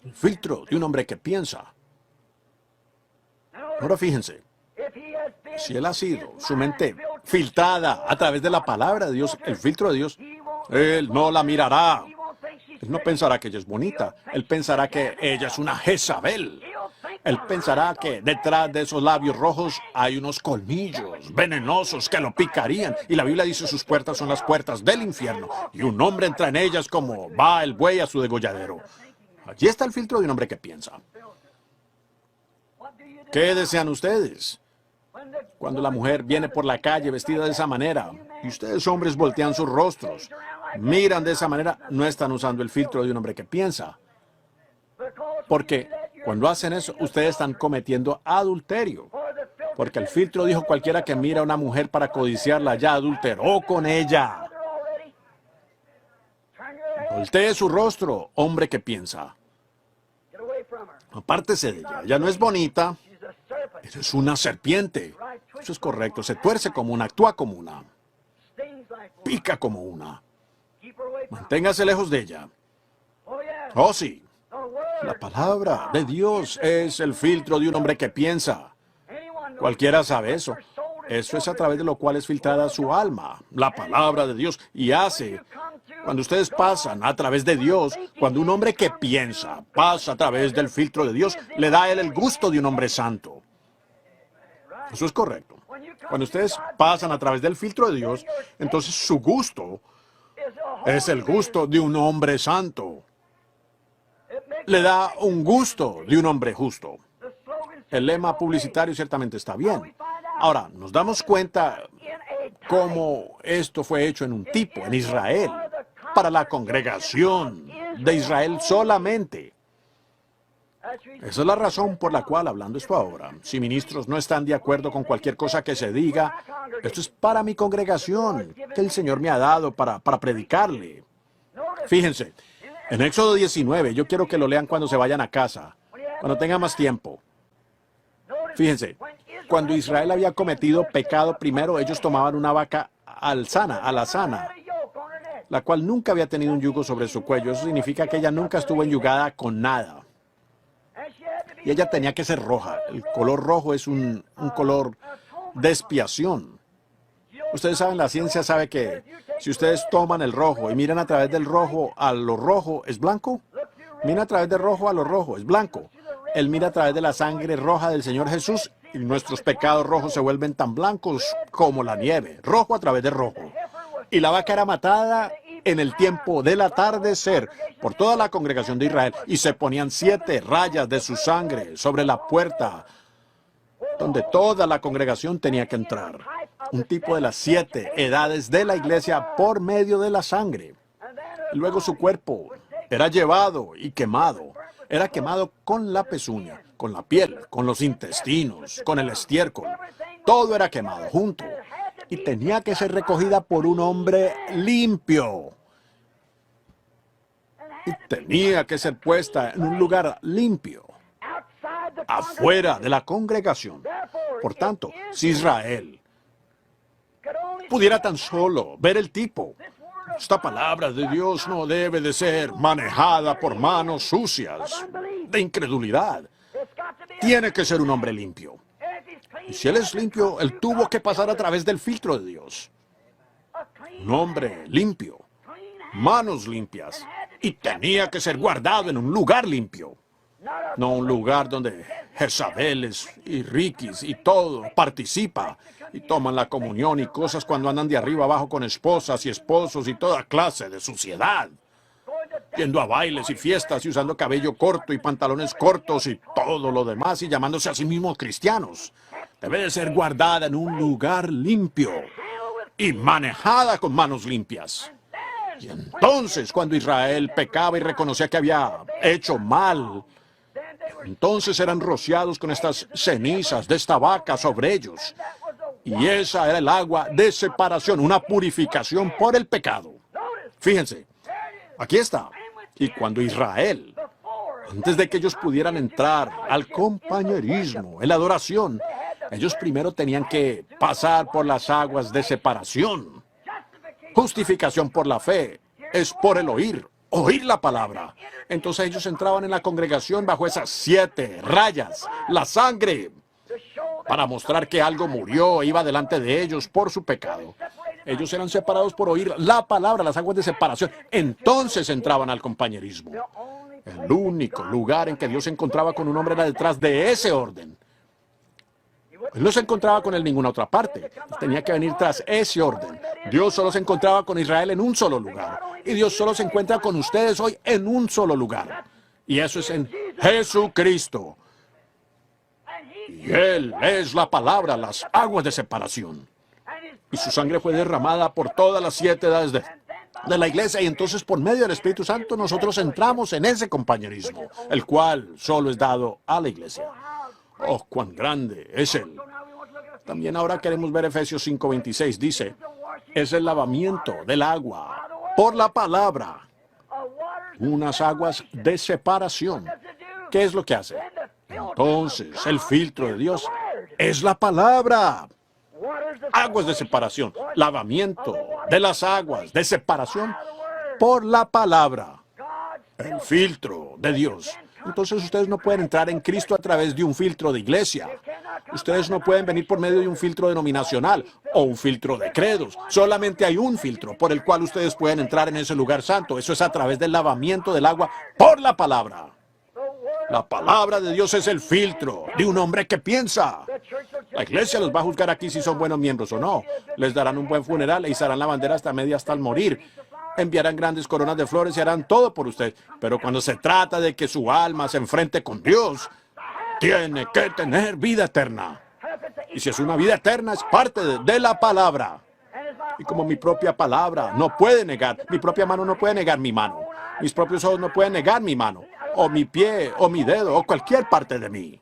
El filtro de un hombre que piensa. Ahora fíjense, si él ha sido su mente filtrada a través de la palabra de Dios, el filtro de Dios, él no la mirará. Él no pensará que ella es bonita. Él pensará que ella es una Jezabel. Él pensará que detrás de esos labios rojos hay unos colmillos venenosos que lo picarían. Y la Biblia dice sus puertas son las puertas del infierno. Y un hombre entra en ellas como va el buey a su degolladero. Allí está el filtro de un hombre que piensa. ¿Qué desean ustedes? Cuando la mujer viene por la calle vestida de esa manera, y ustedes hombres voltean sus rostros, miran de esa manera, no están usando el filtro de un hombre que piensa. Porque cuando hacen eso, ustedes están cometiendo adulterio. Porque el filtro dijo cualquiera que mira a una mujer para codiciarla ya adulteró con ella. Voltee su rostro, hombre que piensa. Apártese de ella. Ella no es bonita. Ella es una serpiente. Eso es correcto. Se tuerce como una, actúa como una. Pica como una. Manténgase lejos de ella. Oh, sí. La palabra de Dios es el filtro de un hombre que piensa. Cualquiera sabe eso. Eso es a través de lo cual es filtrada su alma, la palabra de Dios, y hace. Cuando ustedes pasan a través de Dios, cuando un hombre que piensa pasa a través del filtro de Dios, le da a él el gusto de un hombre santo. Eso es correcto. Cuando ustedes pasan a través del filtro de Dios, entonces su gusto es el gusto de un hombre santo. Le da un gusto de un hombre justo. El lema publicitario ciertamente está bien. Ahora, nos damos cuenta cómo esto fue hecho en un tipo, en Israel, para la congregación de Israel solamente. Esa es la razón por la cual, hablando esto ahora, si ministros no están de acuerdo con cualquier cosa que se diga, esto es para mi congregación, que el Señor me ha dado para predicarle. Fíjense, en Éxodo 19, yo quiero que lo lean cuando se vayan a casa, cuando tengan más tiempo. Fíjense, cuando Israel había cometido pecado primero, ellos tomaban una vaca alazana, la cual nunca había tenido un yugo sobre su cuello. Eso significa que ella nunca estuvo enyugada con nada. Y ella tenía que ser roja. El color rojo es un color de expiación. Ustedes saben, la ciencia sabe que si ustedes toman el rojo y miran a través del rojo a lo rojo, ¿es blanco? Mira a través del rojo a lo rojo, es blanco. Él mira a través de la sangre roja del Señor Jesús y nuestros pecados rojos se vuelven tan blancos como la nieve, rojo a través de rojo. Y la vaca era matada en el tiempo del atardecer por toda la congregación de Israel y se ponían 7 rayas de su sangre sobre la puerta donde toda la congregación tenía que entrar. Un tipo de las 7 edades de la iglesia por medio de la sangre. Y luego su cuerpo era llevado y quemado. Era quemado con la pezuña, con la piel, con los intestinos, con el estiércol. Todo era quemado junto. Y tenía que ser recogida por un hombre limpio. Y tenía que ser puesta en un lugar limpio, afuera de la congregación. Por tanto, si Israel pudiera tan solo ver el tipo, esta palabra de Dios no debe de ser manejada por manos sucias de incredulidad. Tiene que ser un hombre limpio. Y si él es limpio, él tuvo que pasar a través del filtro de Dios. Un hombre limpio, manos limpias, y tenía que ser guardado en un lugar limpio. No un lugar donde Jezabeles y Riquis y todo participa y toman la comunión y cosas cuando andan de arriba abajo con esposas y esposos y toda clase de suciedad. Yendo a bailes y fiestas y usando cabello corto y pantalones cortos y todo lo demás y llamándose a sí mismos cristianos. Debe de ser guardada en un lugar limpio y manejada con manos limpias. Y entonces, cuando Israel pecaba y reconocía que había hecho mal, entonces eran rociados con estas cenizas de esta vaca sobre ellos. Y esa era el agua de separación, una purificación por el pecado. Fíjense, aquí está. Y cuando Israel, antes de que ellos pudieran entrar al compañerismo, en la adoración, ellos primero tenían que pasar por las aguas de separación. Justificación por la fe es por el oír la palabra. Entonces ellos entraban en la congregación bajo esas 7 rayas, la sangre, para mostrar que algo murió e iba delante de ellos por su pecado. Ellos eran separados por oír la palabra, las aguas de separación. Entonces entraban al compañerismo. El único lugar en que Dios se encontraba con un hombre era detrás de ese orden. Él no se encontraba con él en ninguna otra parte. Tenía que venir tras ese orden. Dios solo se encontraba con Israel en un solo lugar. Y Dios solo se encuentra con ustedes hoy en un solo lugar. Y eso es en Jesucristo. Y Él es la palabra, las aguas de separación. Y su sangre fue derramada por todas las 7 edades de la iglesia. Y entonces por medio del Espíritu Santo nosotros entramos en ese compañerismo, el cual solo es dado a la iglesia. Oh, cuán grande es Él. También ahora queremos ver Efesios 5:26. Dice, es el lavamiento del agua por la palabra. Unas aguas de separación. ¿Qué es lo que hace? Entonces, el filtro de Dios es la palabra. Aguas de separación. Lavamiento de las aguas de separación por la palabra. El filtro de Dios. Entonces ustedes no pueden entrar en Cristo a través de un filtro de iglesia. Ustedes no pueden venir por medio de un filtro denominacional o un filtro de credos. Solamente hay un filtro por el cual ustedes pueden entrar en ese lugar santo. Eso es a través del lavamiento del agua por la palabra. La palabra de Dios es el filtro de un hombre que piensa. La iglesia los va a juzgar aquí si son buenos miembros o no. Les darán un buen funeral e izarán la bandera hasta media hasta el morir. Enviarán grandes coronas de flores y harán todo por usted. Pero cuando se trata de que su alma se enfrente con Dios, tiene que tener vida eterna. Y si es una vida eterna, es parte de la palabra. Y como mi propia palabra no puede negar, mi propia mano no puede negar mi mano. Mis propios ojos no pueden negar mi mano, o mi pie, o mi dedo, o cualquier parte de mí.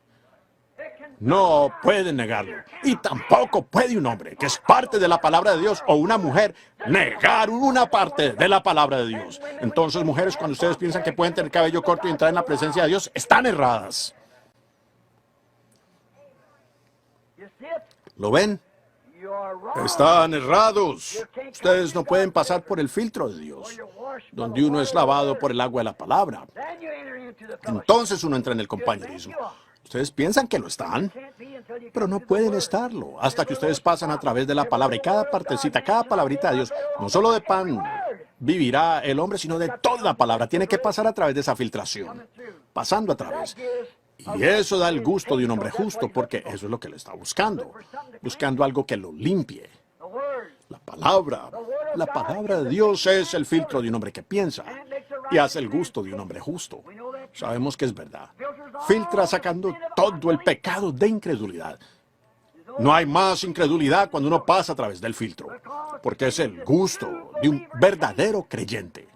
No pueden negarlo. Y tampoco puede un hombre, que es parte de la palabra de Dios, o una mujer, negar una parte de la palabra de Dios. Entonces, mujeres, cuando ustedes piensan que pueden tener cabello corto y entrar en la presencia de Dios, están erradas. ¿Lo ven? Están errados. Ustedes no pueden pasar por el filtro de Dios, donde uno es lavado por el agua de la palabra. Entonces uno entra en el compañerismo. Ustedes piensan que lo están, pero no pueden estarlo hasta que ustedes pasan a través de la palabra. Y cada partecita, cada palabrita de Dios, no solo de pan vivirá el hombre, sino de toda la palabra. Tiene que pasar a través de esa filtración, pasando a través. Y eso da el gusto de un hombre justo, porque eso es lo que le está buscando algo que lo limpie. La palabra de Dios es el filtro de un hombre que piensa y hace el gusto de un hombre justo. Sabemos que es verdad. Filtra sacando todo el pecado de incredulidad. No hay más incredulidad cuando uno pasa a través del filtro, porque es el gusto de un verdadero creyente.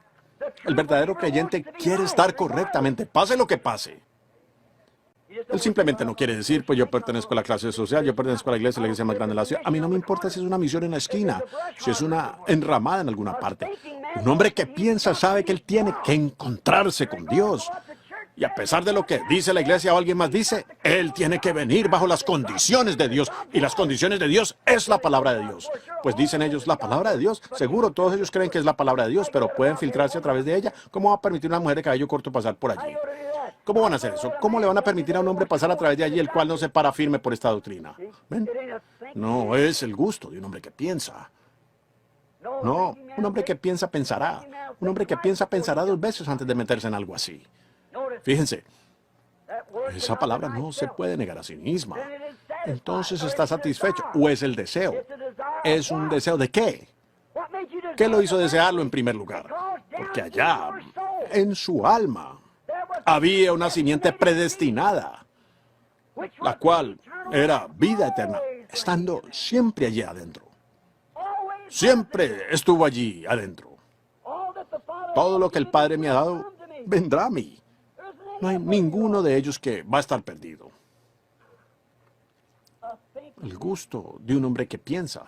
El verdadero creyente quiere estar correctamente, pase lo que pase. Él simplemente no quiere decir, pues yo pertenezco a la clase social, yo pertenezco a la iglesia más grande de la ciudad. A mí no me importa si es una misión en la esquina, si es una enramada en alguna parte. Un hombre que piensa sabe que él tiene que encontrarse con Dios. Y a pesar de lo que dice la iglesia o alguien más dice, él tiene que venir bajo las condiciones de Dios. Y las condiciones de Dios es la palabra de Dios. Pues dicen ellos, la palabra de Dios. Seguro, todos ellos creen que es la palabra de Dios, pero pueden filtrarse a través de ella. ¿Cómo va a permitir a una mujer de cabello corto pasar por allí? ¿Cómo van a hacer eso? ¿Cómo le van a permitir a un hombre pasar a través de allí el cual no se para firme por esta doctrina? ¿Ven? No es el gusto de un hombre que piensa. No, un hombre que piensa pensará. Un hombre que piensa pensará 2 veces antes de meterse en algo así. Fíjense, esa palabra no se puede negar a sí misma. Entonces está satisfecho. ¿O es el deseo? ¿Es un deseo de qué? ¿Qué lo hizo desearlo en primer lugar? Porque allá, en su alma, había una simiente predestinada, la cual era vida eterna, estando siempre allí adentro. Siempre estuvo allí adentro. Todo lo que el Padre me ha dado, vendrá a mí. No hay ninguno de ellos que va a estar perdido. El gusto de un hombre que piensa.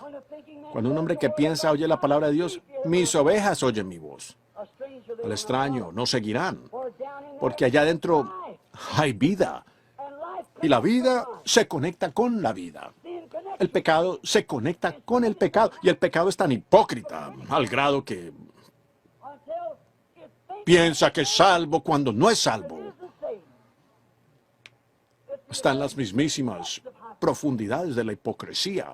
Cuando un hombre que piensa oye la palabra de Dios, mis ovejas oyen mi voz. Al extraño no seguirán, porque allá adentro hay vida. Y la vida se conecta con la vida. El pecado se conecta con el pecado. Y el pecado es tan hipócrita, al grado que piensa que es salvo cuando no es salvo. Está en las mismísimas profundidades de la hipocresía.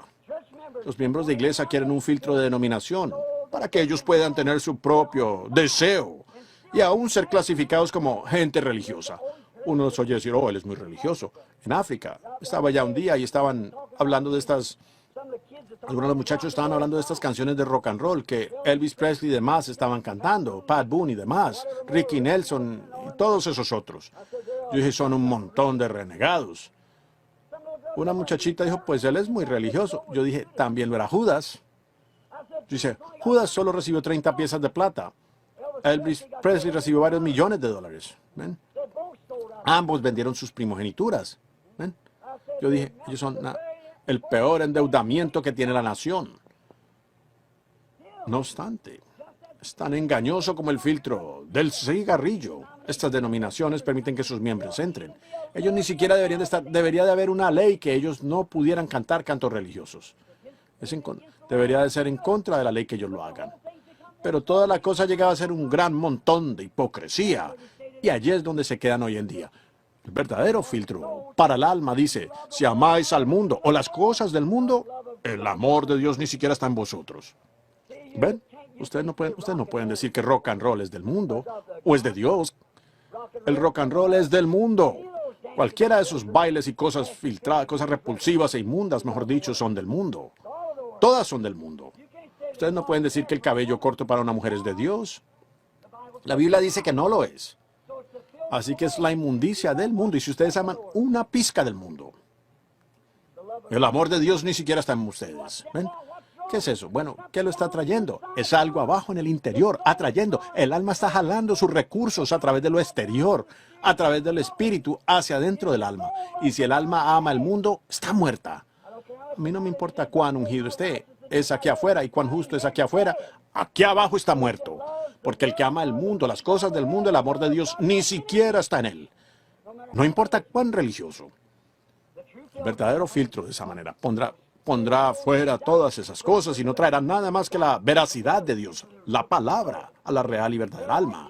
Los miembros de iglesia quieren un filtro de denominación para que ellos puedan tener su propio deseo y aún ser clasificados como gente religiosa. Uno los oye decir, oh, él es muy religioso. En África, estaba ya un día y estaban hablando de estas, algunos de los muchachos estaban hablando de estas canciones de rock and roll que Elvis Presley y demás estaban cantando, Pat Boone y demás, Ricky Nelson y todos esos otros. Yo dije, son un montón de renegados. Una muchachita dijo, pues él es muy religioso. Yo dije, también lo era Judas. Dice, Judas solo recibió 30 piezas de plata. Elvis Presley recibió varios millones de dólares. ¿Ven? Ambos vendieron sus primogenituras. ¿Ven? Yo dije, ellos son el peor endeudamiento que tiene la nación. No obstante, es tan engañoso como el filtro del cigarrillo. Estas denominaciones permiten que sus miembros entren. Ellos ni siquiera deberían de estar, debería de haber una ley que ellos no pudieran cantar cantos religiosos. Debería de ser en contra de la ley que ellos lo hagan. Pero toda la cosa llegaba a ser un gran montón de hipocresía. Y allí es donde se quedan hoy en día. El verdadero filtro para el alma dice, si amáis al mundo o las cosas del mundo, el amor de Dios ni siquiera está en vosotros. ¿Ven? Ustedes no pueden decir que rock and roll es del mundo o es de Dios. El rock and roll es del mundo. Cualquiera de esos bailes y cosas filtradas, cosas repulsivas e inmundas, mejor dicho, son del mundo. Todas son del mundo. Ustedes no pueden decir que el cabello corto para una mujer es de Dios. La Biblia dice que no lo es. Así que es la inmundicia del mundo. Y si ustedes aman una pizca del mundo, el amor de Dios ni siquiera está en ustedes. ¿Ven? ¿Qué es eso? Bueno, ¿qué lo está atrayendo? Es algo abajo en el interior, atrayendo. El alma está jalando sus recursos a través de lo exterior, a través del espíritu, hacia adentro del alma. Y si el alma ama el mundo, está muerta. A mí no me importa cuán ungido esté, es aquí afuera, y cuán justo es aquí afuera. Aquí abajo está muerto. Porque el que ama el mundo, las cosas del mundo, el amor de Dios, ni siquiera está en él. No importa cuán religioso. El verdadero filtro de esa manera pondrá fuera todas esas cosas y no traerá nada más que la veracidad de Dios, la palabra, a la real y verdadera alma.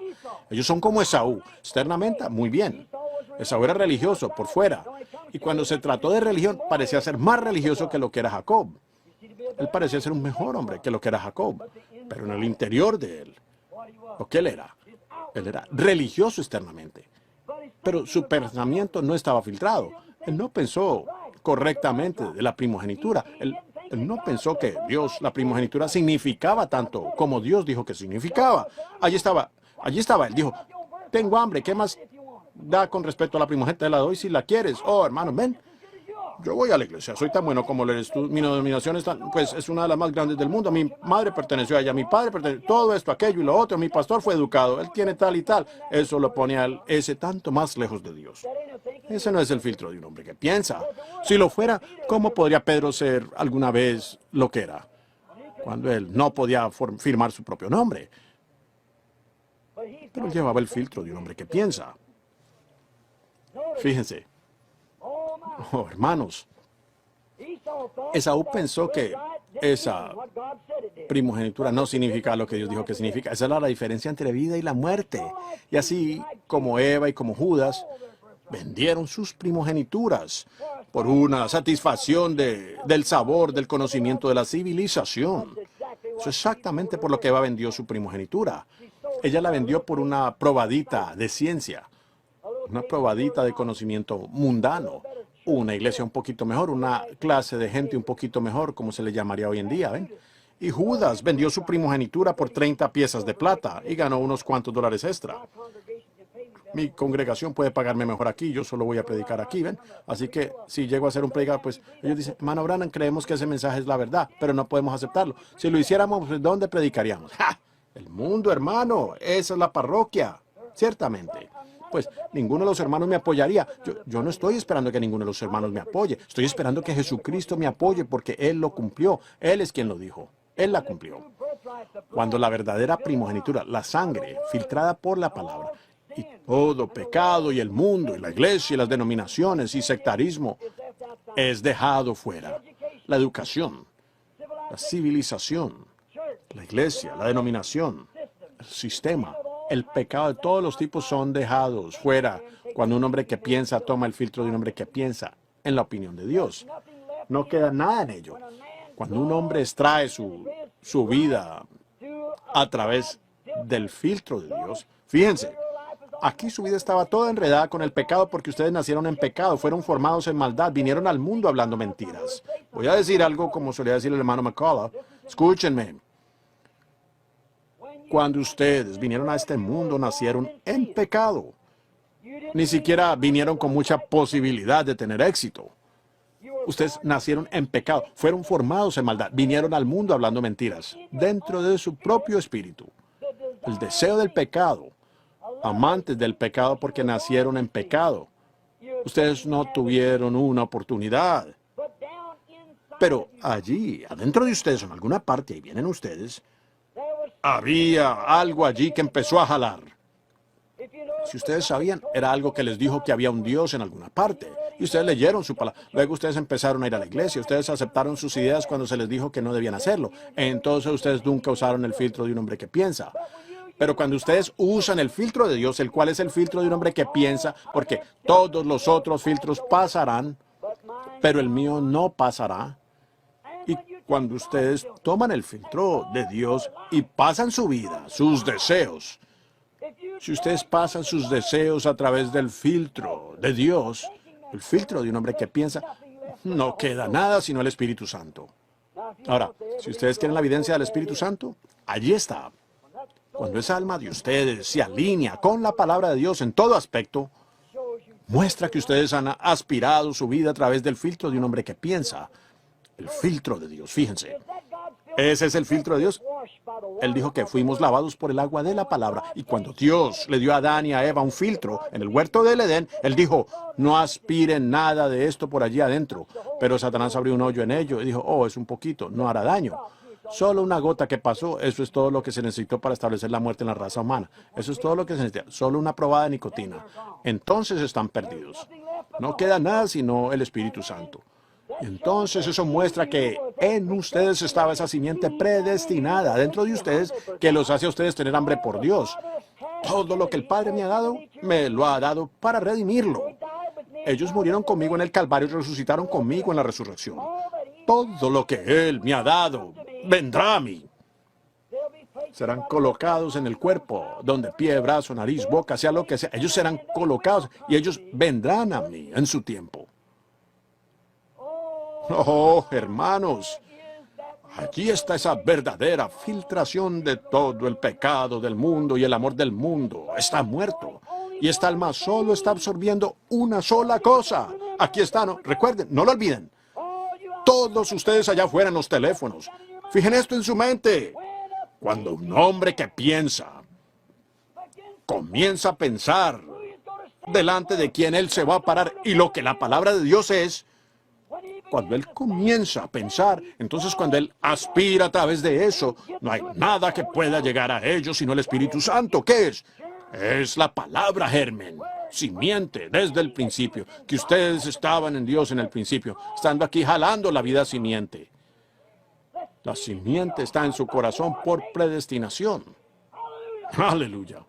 Ellos son como Esaú, externamente, muy bien. Esaú era religioso por fuera, y cuando se trató de religión, parecía ser más religioso que lo que era Jacob. Él parecía ser un mejor hombre que lo que era Jacob, pero en el interior de él, lo que él era religioso externamente, pero su pensamiento no estaba filtrado. Él no pensó correctamente de la primogenitura. Él no pensó que Dios, la primogenitura, significaba tanto como Dios dijo que significaba. Allí estaba él. Dijo, tengo hambre, ¿qué más da con respecto a la primogenitura? Te la doy si la quieres. Oh, hermano, ven. Yo voy a la iglesia, soy tan bueno como lo eres tú. Mi denominación es una de las más grandes del mundo. Mi madre perteneció a ella, mi padre perteneció, todo esto, aquello y lo otro. Mi pastor fue educado, él tiene tal y tal. Eso lo pone a ese tanto más lejos de Dios. Ese no es el filtro de un hombre que piensa. Si lo fuera, ¿cómo podría Pedro ser alguna vez lo que era? Cuando él no podía firmar su propio nombre. Pero él llevaba el filtro de un hombre que piensa. Fíjense. Oh, hermanos, Esaú pensó que esa primogenitura no significa lo que Dios dijo que significa. Esa era la diferencia entre vida y la muerte. Y así como Eva y como Judas vendieron sus primogenituras por una satisfacción del sabor, del conocimiento de la civilización. Eso es exactamente por lo que Eva vendió su primogenitura. Ella la vendió por una probadita de ciencia, una probadita de conocimiento mundano. Una iglesia un poquito mejor, una clase de gente un poquito mejor, como se le llamaría hoy en día, ¿ven? Y Judas vendió su primogenitura por 30 piezas de plata y ganó unos cuantos dólares extra. Mi congregación puede pagarme mejor aquí, yo solo voy a predicar aquí, ¿ven? Así que si llego a ser un predicador, pues ellos dicen, hermano Branham, creemos que ese mensaje es la verdad, pero no podemos aceptarlo. Si lo hiciéramos, pues, ¿dónde predicaríamos? ¡Ja! El mundo, hermano, esa es la parroquia, ciertamente. Pues ninguno de los hermanos me apoyaría. Yo no estoy esperando que ninguno de los hermanos me apoye. Estoy esperando que Jesucristo me apoye porque Él lo cumplió. Él es quien lo dijo. Él la cumplió. Cuando la verdadera primogenitura, la sangre filtrada por la palabra, y todo pecado y el mundo y la iglesia y las denominaciones y sectarismo es dejado fuera. La educación, la civilización, la iglesia, la denominación, el sistema, el pecado de todos los tipos son dejados fuera cuando un hombre que piensa toma el filtro de un hombre que piensa en la opinión de Dios. No queda nada en ello. Cuando un hombre extrae su vida a través del filtro de Dios, fíjense, aquí su vida estaba toda enredada con el pecado porque ustedes nacieron en pecado, fueron formados en maldad, vinieron al mundo hablando mentiras. Voy a decir algo como solía decir el hermano McCullough. Escúchenme. Cuando ustedes vinieron a este mundo, nacieron en pecado. Ni siquiera vinieron con mucha posibilidad de tener éxito. Ustedes nacieron en pecado, fueron formados en maldad, vinieron al mundo hablando mentiras, dentro de su propio espíritu. El deseo del pecado, amantes del pecado porque nacieron en pecado. Ustedes no tuvieron una oportunidad. Pero allí, adentro de ustedes, en alguna parte, ahí vienen ustedes, había algo allí que empezó a jalar. Si ustedes sabían, era algo que les dijo que había un Dios en alguna parte. Y ustedes leyeron su palabra. Luego ustedes empezaron a ir a la iglesia. Ustedes aceptaron sus ideas cuando se les dijo que no debían hacerlo. Entonces ustedes nunca usaron el filtro de un hombre que piensa. Pero cuando ustedes usan el filtro de Dios, el cual es el filtro de un hombre que piensa, porque todos los otros filtros pasarán, pero el mío no pasará. Y cuando ustedes toman el filtro de Dios y pasan su vida, sus deseos, si ustedes pasan sus deseos a través del filtro de Dios, el filtro de un hombre que piensa, no queda nada sino el Espíritu Santo. Ahora, si ustedes quieren la evidencia del Espíritu Santo, allí está. Cuando esa alma de ustedes se alinea con la palabra de Dios en todo aspecto, muestra que ustedes han aspirado su vida a través del filtro de un hombre que piensa. El filtro de Dios, fíjense. Ese es el filtro de Dios. Él dijo que fuimos lavados por el agua de la palabra. Y cuando Dios le dio a Adán y a Eva un filtro en el huerto del Edén, Él dijo, no aspiren nada de esto por allí adentro. Pero Satanás abrió un hoyo en ello y dijo, oh, es un poquito, no hará daño. Solo una gota que pasó, eso es todo lo que se necesitó para establecer la muerte en la raza humana. Eso es todo lo que se necesita, solo una probada de nicotina. Entonces están perdidos. No queda nada sino el Espíritu Santo. Entonces eso muestra que en ustedes estaba esa simiente predestinada dentro de ustedes que los hace a ustedes tener hambre por Dios. Todo lo que el Padre me ha dado, me lo ha dado para redimirlo. Ellos murieron conmigo en el Calvario y resucitaron conmigo en la resurrección. Todo lo que Él me ha dado vendrá a mí. Serán colocados en el cuerpo, donde pie, brazo, nariz, boca, sea lo que sea. Ellos serán colocados y ellos vendrán a mí en su tiempo. Oh, hermanos, allí está esa verdadera filtración de todo el pecado del mundo y el amor del mundo. Está muerto. Y esta alma solo está absorbiendo una sola cosa. Aquí está, ¿no? Recuerden, no lo olviden. Todos ustedes allá afuera en los teléfonos, fijen esto en su mente. Cuando un hombre que piensa, comienza a pensar delante de quien él se va a parar y lo que la palabra de Dios es, cuando él comienza a pensar, entonces cuando él aspira a través de eso, no hay nada que pueda llegar a ellos sino el Espíritu Santo. ¿Qué es? Es la palabra germen, simiente, desde el principio, que ustedes estaban en Dios en el principio, estando aquí jalando la vida simiente. La simiente está en su corazón por predestinación. Aleluya.